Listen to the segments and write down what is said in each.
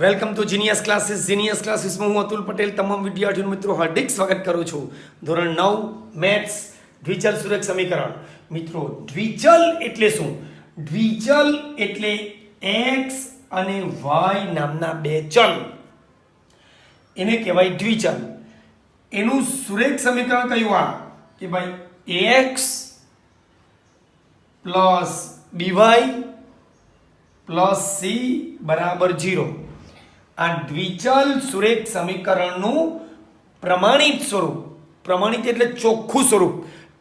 Welcome to genius ક્લાસીસમાં હું અતુલ પટેલ તમામ વિદ્યાર્થીઓ મિત્રો હાર્દિક સ્વાગત કરું છું. ધોરણ 9 મેથ્સ દ્વિચલ સુરેખ સમીકરણ. મિત્રો દ્વિચલ એટલે શું? દ્વિચલ એટલે x અને y નામના બે ચલ, એને કહેવાય દ્વિચલ. એનું સુરેખ સમીકરણ કયું? આ કે ભાઈ ax plus by plus c બરાબર 0. આ દ્વિચલ સુરેખ સમીકરણનું પ્રમાણિત સ્વરૂપ, પ્રમાણિત એટલે ચોખ્ખું સ્વરૂપ,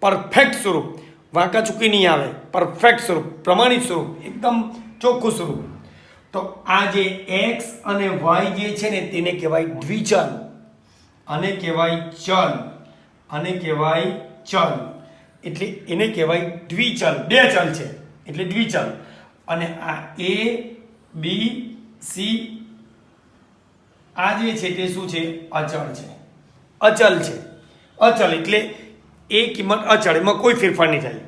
પરફેક્ટ સ્વરૂપ, વાંકા ચૂકી નહીં આવે, પરફેક્ટ સ્વરૂપ, પ્રમાણિત સ્વરૂપ, એકદમ ચોખ્ખું સ્વરૂપ. તો આ જે x અને y જે છે ને તેને કહેવાય દ્વિચલ, અને કહેવાય ચલ, અને કહેવાય ચલ, એટલે એને કહેવાય દ્વિચલ. બે ચલ છે એટલે દ્વિચલ. અને આ a b c આ જે છે તે શું છે? અચળ છે. અચલ છે. અચલ એટલે એ કિંમત અચળ, એમાં કોઈ ફેરફાર નહીં થાય.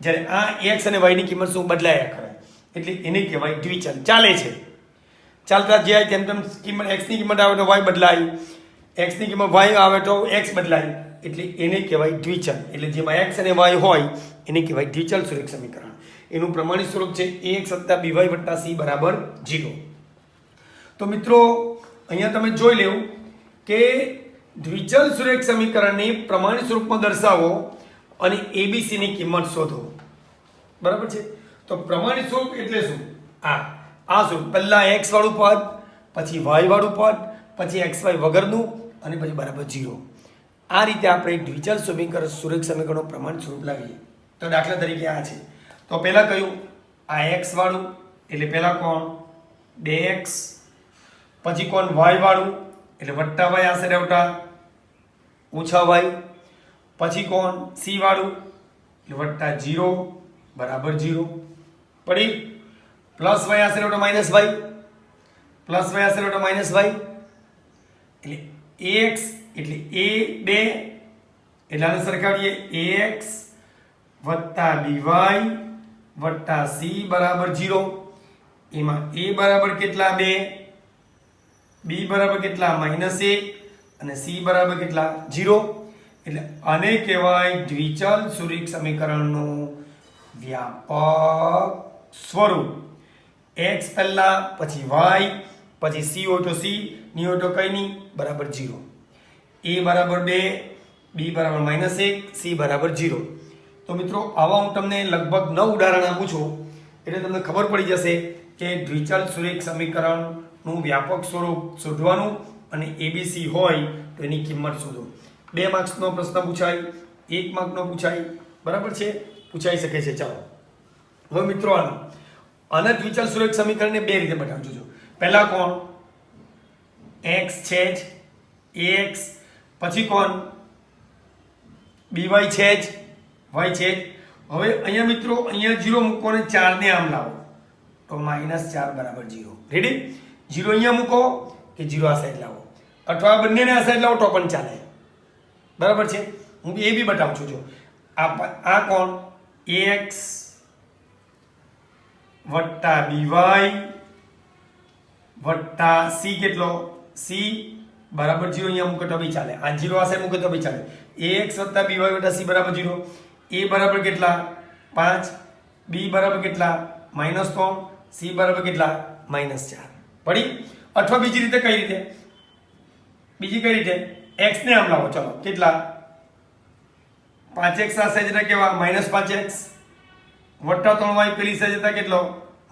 જ્યારે આ x અને y ની કિંમત શું બદલાયા કરે, એટલે એને કહેવાય દ્વિચલ. ચાલે છે, ચાલતા જાય તેમ તેમ કિંમત x ની કિંમત આવે તો y બદલાય, x ની કિંમત y આવે તો x બદલાય, એટલે એને કહેવાય દ્વિચલ. એટલે જેમાં x અને y હોય એને કહેવાય દ્વિચલ સુરેખ સમીકરણ. એનું પ્રમાણિત સ્વરૂપ છે ax + by + c બરાબર 0. તો મિત્રો અહીંયા તમે જોઈ લેવું કે દ્વિચલ સુરેખ સમીકરણને પ્રમાણિત સ્વરૂપમાં દર્શાવો અને abc ની કિંમત શોધો. બરાબર છે? તો પ્રમાણિત સ્વરૂપ એટલે શું? આ સ્વરૂપ, પહેલા x વાળું પદ, પછી y વાળું પદ, પછી xy વગરનું, અને પછી બરાબર 0. આ રીતે આપણે દ્વિચલ સમીકરણ સુરેખ સમીકરણનું પ્રમાણિત સ્વરૂપ લાવીએ. તો દાખલા તરીકે આ છે. તો પહેલા કયું? આ x વાળું, એટલે પહેલા કોણ? 2x. પછી કોણ? y વાળું, એટલે વત્તા y આશરે આવતા ઓછા y. પછી કોણ? c વાળું, એટલે વત્તા 0 બરાબર 0. પડી? પ્લસ y આશરે આવતા માઇનસ y, પ્લસ y આશરે આવતા માઇનસ y, એટલે ax એટલે a2, એટલે આને સરખાવીએ ax વત્તા by વત્તા c બરાબર 0. એમાં a બરાબર કેટલા? 2, b બરાબર કેટલા? -1, અને c બરાબર કેટલા? 0. એટલે આને કહેવાય દ્વિચલ સુરેખ સમીકરણનું વ્યાપક સ્વરૂપ. x પહેલા, પછી y, પછી c હોય તો c, ની હોય તો કંઈ નહીં, બરાબર 0. a બરાબર 2, b બરાબર -1, c બરાબર 0. તો મિત્રો આવા હું તમને લગભગ 9 ઉદાહરણ આપું છું, એટલે તમને ખબર પડી જશે કે દ્વિચલ સુરેખ સમીકરણનું વ્યાપક સ્વરૂપ શોધવાનું, અને abc હોય તો એની કિંમત શોધો. 2 માર્ક્સનો પ્રશ્ન પૂછાય, 1 માર્કનો પૂછાય, બરાબર છે? પૂછાઈ શકે છે. ચાલો હવે મિત્રો આના દ્વિચલ સુરેખ સમીકરણને બે રીતે બતાવજો. જો પહેલા કોણ? x છે જ, ax, પછી કોણ? by છે જ, y છે જ. હવે અહીંયા મિત્રો અહીંયા 0 મૂકો ને 4 ને આમ લાવો તો -4 બરાબર 0. રેડી? 0 અહીંયા મૂકો કે 0 આ સાઈડ લાવો, અથવા બંનેને આ સાઈડ લાવો તો પણ ચાલે. બરાબર છે? હું એ બી બતાવું છું. જો આ કોણ? ax વત્તા by વત્તા c કેટલો? c બરાબર 0 અહીંયા મૂકો તો બી ચાલે, આ 0 આ સાઈડ મૂકો તો બી ચાલે. ax વત્તા by વત્તા c બરાબર 0. a બરાબર કેટલા? 5, b બરાબર કેટલા? -3, c બરાબર કેટલા? -4. પડી? અથવા બીજી રીતે કઈ રીતે? બીજી કઈ રીતે? x ને આમ લાવો. ચલો કેટલા? 5x આ સાઈડ જતા કેવા? -5x વત્તા 3y પેલી સાઈડ જતા કેટલો?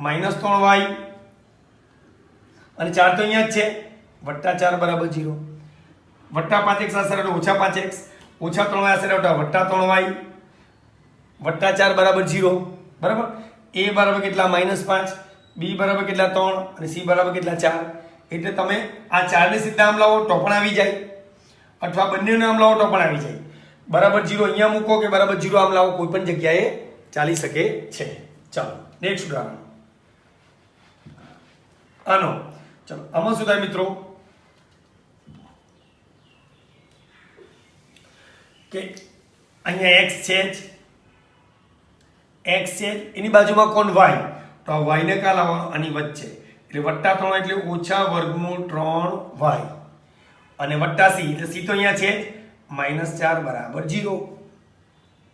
-3y, અને 4 તો અહીંયા જ છે, વત્તા 4 બરાબર 0. વત્તા 5x આ સાઈડ ઓછા 5x, ઓછા 3y આ સાઈડ વત્તા 3y, વત્તા 4 બરાબર 0. બરાબર? a બરાબર કેટલા? -5, b બરાબર કેટલા? 3, અને c બરાબર કેટલા? 4. એટલે તમે આ 4 ને સીધા આમ લાવો તો પણ આવી જાય, અથવા બંનેને આમ લાવો તો પણ આવી જાય. બરાબર 0 અહીંયા મૂકો કે બરાબર 0 આમ લાવો, કોઈ પણ જગ્યાએ ચાલી શકે છે. ચાલો નેક્સ્ટ ઉદાહરણ. આનો ચલો આમાં શું થાય મિત્રો કે અહીંયા x છે જ, x છે, એની બાજુમાં કોણ? y. તો આ y ને કાં લાવવાનો? આની વચ્ચે. એટલે વત્તા 3 એટલે ઓછા વર્ગમૂળ 3y અને વત્તા c એટલે c તો અહીંયા છે -4 બરાબર 0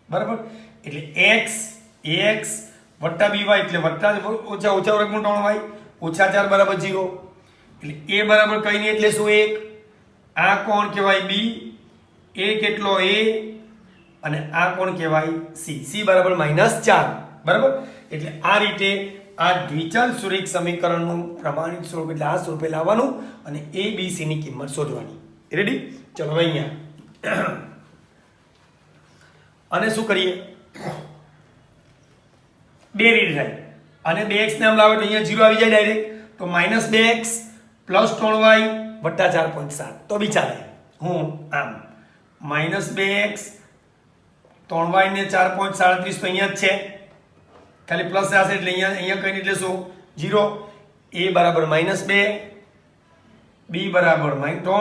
બરાબર એટલે x ax વત્તા by એટલે વત્તા ઓછા વર્ગમૂળ 3y -4 બરાબર 0 એટલે a બરાબર કઈ નહીં એટલે શું 1 આ કોણ કહેવાય b a કેટલો a અને આ કોણ કહેવાય c c બરાબર -4 બરાબર એટલે આ રીતે આ દ્વિચલ સુરેખ સમીકરણનું પ્રમાણિત સ્વરૂપ એટલે આ સ્વરૂપે લાવવાનું અને a b c ની કિંમત શોધવાની રેડી ચલો હવે અહીંયા અને શું કરીએ બે રીત થાય અને 2x નામ લાવે તો અહીંયા 0 આવી જાય ડાયરેક્ટ તો -2x + 3y + 4.7 તો બી ચાલે હું આમ -2x 3y ને 4.37 તો અહીંયા જ છે ખાલી પ્લસ આવશે એટલે અહીંયા કઈ એટલે શું 0 a બરાબર -2 b બરાબર -3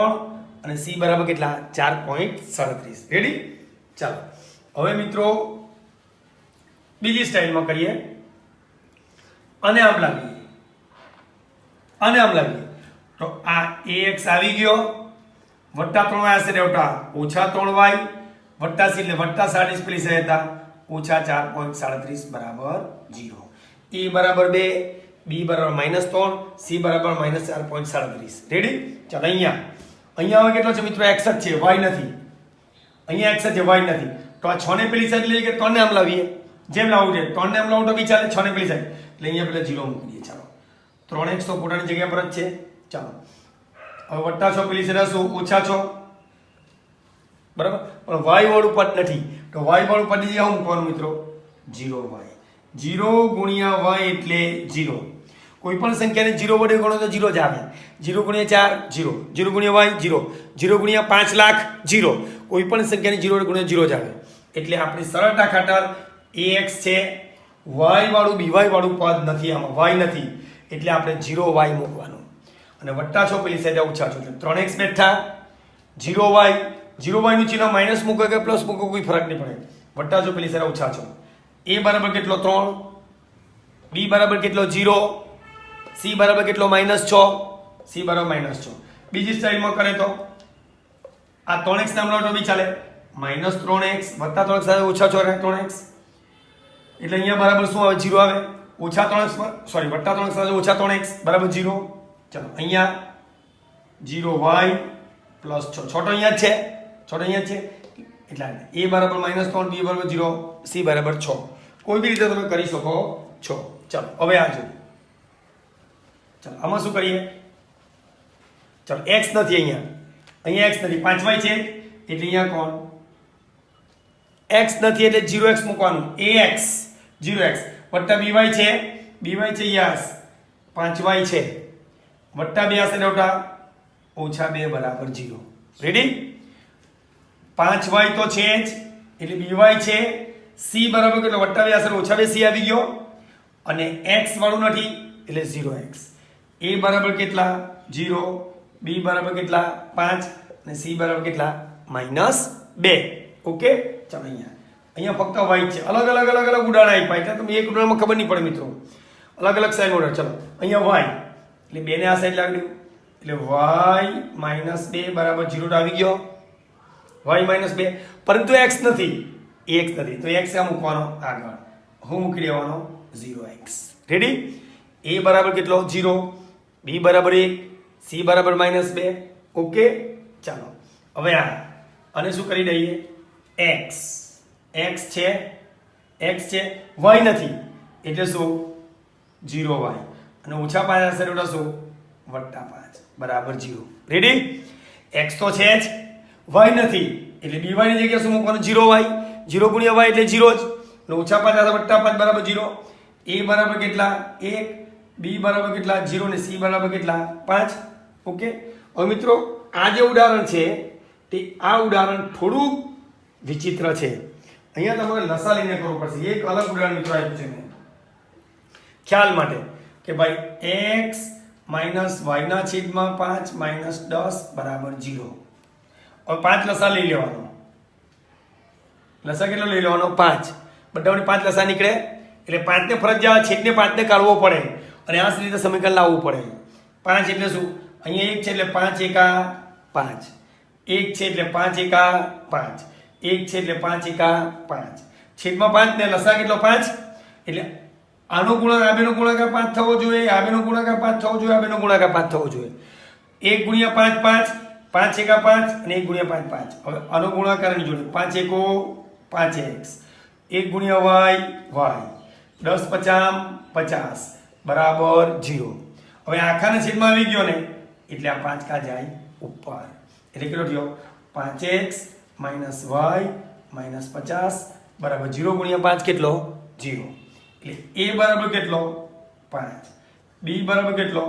અને c બરાબર કેટલા 4.37 રેડી ચાલો હવે મિત્રો બીજી સ્ટાઇલમાં કરીએ અને આમ લાવીએ તો આ ax આવી ગયો વત્તા 3y હશે રેવટા ઓછા 3y વત્તા c એટલે વત્તા 40 પેલી સહાયતા ઓછા 4.37 બરાબર 0 a બરાબર 2 b બરાબર -3 c બરાબર -4.37 રેડી ચાલો અહીંયા હવે કેટલો છે મિત્રો x જ છે y નથી અહીંયા x જ છે y નથી તો આ 6 ને પેલી સાઈડ લઈએ કે 3 ને આમ લાવીએ જેમ લાવવું છે 3 ને આમ લાવું તો બી ચાલે 6 ને પેલી સાઈડ એટલે અહીંયા પેલા 0 મૂકી દઈએ ચાલો 3x તો પોતાની જગ્યા પર જ છે ચાલો હવે વત્તા 6 પેલી સાઈડ શું ઓછા 6 બરાબર પણ y વાળું પદ નથી તો y વાળું પદ જગ્યા હું મૂકવાનું મિત્રો 0y 0 ગુણ્યા y એટલે 0 કોઈ પણ સંખ્યાને 0 વડે ગણો તો 0 જ આવે 0 ગુણ્યા 4 0 0 ગુણ્યા y 0 0 ગુણ્યા 5 લાખ 0 કોઈ પણ સંખ્યાને 0 વડે ગુણ્યા 0 જ આવે એટલે આપણી સરળતા ખાતર ax છે y વાળું by વાળું પદ નથી આમાં y નથી એટલે આપણે 0y મૂકવાનું અને વત્તા 6 પેલી સાઈડ ઓછા 6 એટલે 3x બેઠા 0y 0y નું ચિહ્ન માઈનસ મૂકો કે પ્લસ મૂકો કોઈ ફરક નહીં પડે વત્તા 6 પેલી સાઈડ ઓછા 6 a બરાબર કેટલો 3 b બરાબર કેટલો 0 c બરાબર કેટલો -6 c બરાબર -6 બીજી સ્ટાઇલમાં કરે તો આ 3x નામ લો તો બી ચાલે -3x વત્તા 3x સાથે ઓછા 3x એટલે અહીંયા બરાબર શું આવે 0 આવે ઓછા 3x સોરી વત્તા 3x સાથે ઓછા 3x બરાબર 0 ચલો અહીંયા 0y + 6 છોટો અહીંયા છે એટલે a બરાબર -3 b બરાબર 0 c બરાબર 6 કોઈ બી રીતે તમે કરી શકો છો ચલો હવે આ જો ચલો આમાં શું કરીએ ચલો x નથી અહીંયા x નથી 5y છે એટલે અહીંયા કોણ x નથી એટલે 0x મૂકવાનું ax 0x વત્તા by છે યસ 5y છે વત્તા 2 હશે ડોટા ઓછા 2 બરાબર 0 રેડી 5y તો છે જ એટલે by છે c બરાબર કેટલો વત્તા 2 હશે ઓછા 2 c આવી ગયો અને x વાળું નથી એટલે 0x a બરાબર કેટલા 0 b બરાબર કેટલા 5 અને c બરાબર કેટલા -2 ઓકે ચાલો અહીંયા ફક્ત y છે અલગ અલગ ઉદાહરણ આપ્યા એટલે તમને એક ઉદાહરણમાં ખબર નહીં પડે મિત્રો અલગ અલગ સાઈડ ઓર્ડર ચલો અહીંયા y એટલે 2 ને આ સાઈડ લાગડ્યું એટલે y -2 બરાબર 0 તો આવી ગયો y -2 પરંતુ x નથી તો x આ મૂકવાનો આગળ હું મૂકી દેવાનો 0x રેડી a બરાબર કેટલો 0 b બરાબર 1 c બરાબર -2 ઓકે ચાલો હવે અને શું કરી દઈએ x છે y નથી એટલે શું 0y અને ઓછા 5 હશે એટલે શું વત્તા 5 બરાબર 0 રેડી x તો છે જ y નથી એટલે dy ની જગ્યાએ શું મૂકવાનું 0y 0 ગુણ્યા y એટલે 0 જ અને ઓછા 5 હશે વત્તા 5 બરાબર 0 a બરાબર કેટલા 1 b બરાબર કેટલા 0 અને c બરાબર કેટલા 5 ઓકે હવે મિત્રો આ જે ઉદાહરણ છે તે આ ઉદાહરણ થોડું વિચિત્ર છે અહીંયા તમારે લસા લઈને કરવું પડશે એક અલગ ઉદાહરણ મિત્રો આપ્યું છે મેં ખ્યાલ માટે કે ભાઈ x - y ના છેદમાં 5 - 10 બરાબર 0 હવે 5 લસા લઈ લેવાનો લસા કેટલો લઈ લેવાનો 5 બધાની 5 લસા નીકળે એટલે 5 ને ફરજિયાત છેદને 5 ને કાઢવો પડે અને આ રીતે સમીકરણ લાવવું પડે. 5 એટલે શું? અહીંયા 1 છે એટલે 5 એકા 5. 1 છે એટલે 5 એકા 5. 1 છે એટલે 5 એકા 5. છેદમાં 5 ને લસા કેટલો 5? એટલે આનો ગુણાકાર આ બેનો ગુણાકાર 5 થવો જોઈએ, આ બેનો ગુણાકાર 5 થવો જોઈએ, આ બેનો ગુણાકાર 5 થવો જોઈએ. 1 ગુણ્યા 5 5, 5 એકા 5 અને 1 ગુણ્યા 5 5. હવે આનો ગુણાકાર ની જોડે 5 એકો 5x, 1 ગુણ્યા y y, 10 50 50 બરાબર 0. હવે આખાના છેદમાં આવી ગયો ને એટલે આ 5 કા જાય ઉપર. એટલે કેટલો થયો? 5x માઇનસ y માઇનસ 50 બરાબર 0 ગુણ્યા 5 કેટલો? 0. એટલે a બરાબર કેટલો? 5. b બરાબર કેટલો?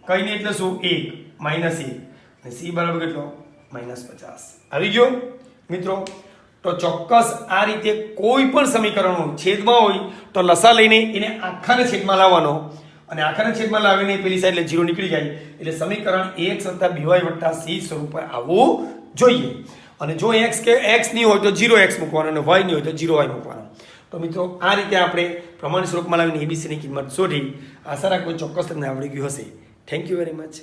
કઈ નહીં એટલે શું? 1 માઇનસ 1. અને c બરાબર કેટલો? માઇનસ 50. આવી ગયો મિત્રો? તો ચોક્કસ આ રીતે કોઈ પણ સમીકરણ છેદમાં હોય તો લસા લઈને એને આખાને છેદમાં લાવવાનો, અને આખાને છેદમાં લાવીને પેલી સાઈડ એટલે 0 નીકળી જાય. એટલે સમીકરણ ax + by + c સ્વરૂપ પર આવવું જોઈએ. અને જો x કે x નહીં હોય તો 0x મૂકવાનો અને y નહીં હોય તો 0y મૂકવાનો. તો મિત્રો આ રીતે આપણે પ્રમાણ સ્વરૂપમાં લાવીને abc ની કિંમત શોધી. આશા રાખું ચોક્કસ તમને આવડી ગયું હશે. Thank you very much.